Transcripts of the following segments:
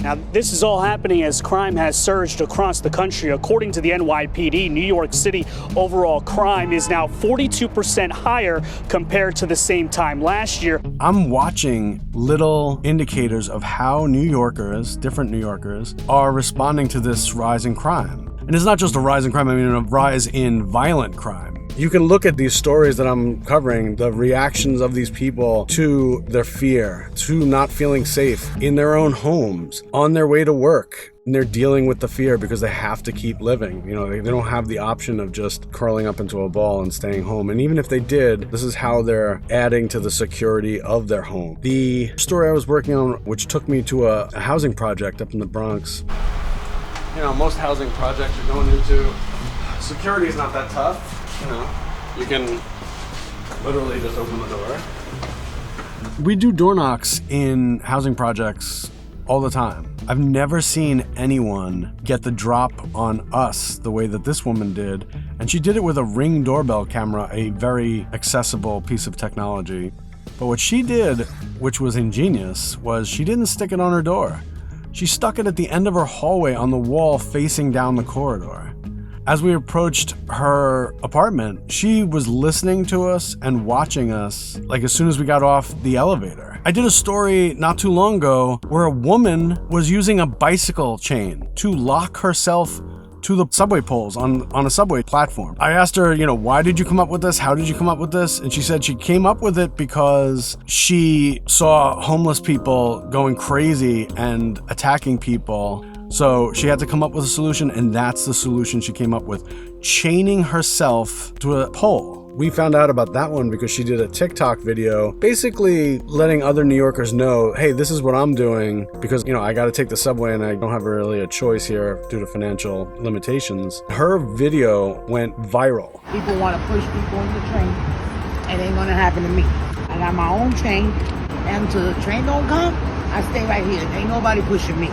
Now, this is all happening as crime has surged across the country. According to the NYPD, New York City overall crime is now 42% higher compared to the same time last year. I'm watching little indicators of how New Yorkers, different New Yorkers, are responding to this rise in crime. And it's not just a rise in crime, I mean a rise in violent crime. You can look at these stories that I'm covering, the reactions of these people to their fear, to not feeling safe in their own homes, on their way to work. And they're dealing with the fear because they have to keep living. You know, they don't have the option of just curling up into a ball and staying home. And even if they did, this is how they're adding to the security of their home. The story I was working on, which took me to a housing project up in the Bronx. You know, most housing projects you're going into, security is not that tough. You know, you can literally just open the door. We do door knocks in housing projects all the time. I've never seen anyone get the drop on us the way that this woman did, and she did it with a Ring doorbell camera, a very accessible piece of technology. But what she did, which was ingenious, was she didn't stick it on her door. She stuck it at the end of her hallway on the wall facing down the corridor. As we approached her apartment, she was listening to us and watching us, like as soon as we got off the elevator. I did a story not too long ago where a woman was using a bicycle chain to lock herself to the subway poles on a subway platform. I asked her, why did you come up with this? How did you come up with this? And she said she came up with it because she saw homeless people going crazy and attacking people. So she had to come up with a solution, and that's the solution she came up with, chaining herself to a pole. We found out about that one because she did a TikTok video basically letting other New Yorkers know, hey, this is what I'm doing because, I got to take the subway and I don't have really a choice here due to financial limitations. Her video went viral. People want to push people in the train. It ain't going to happen to me. I got my own chain, and until the train don't come, I stay right here. Ain't nobody pushing me.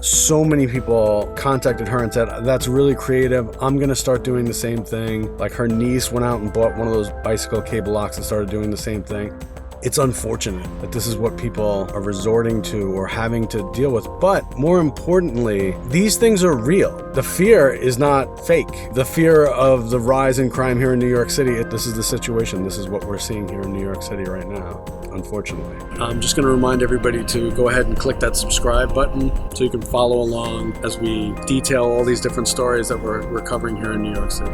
So many people contacted her and said, that's really creative. I'm going to start doing the same thing. Like her niece went out and bought one of those bicycle cable locks and started doing the same thing. It's unfortunate that this is what people are resorting to or having to deal with. But more importantly, these things are real. The fear is not fake. The fear of the rise in crime here in New York City, this is the situation. This is what we're seeing here in New York City right now, unfortunately. I'm just going to remind everybody to go ahead and click that subscribe button so you can follow along as we detail all these different stories that we're covering here in New York City.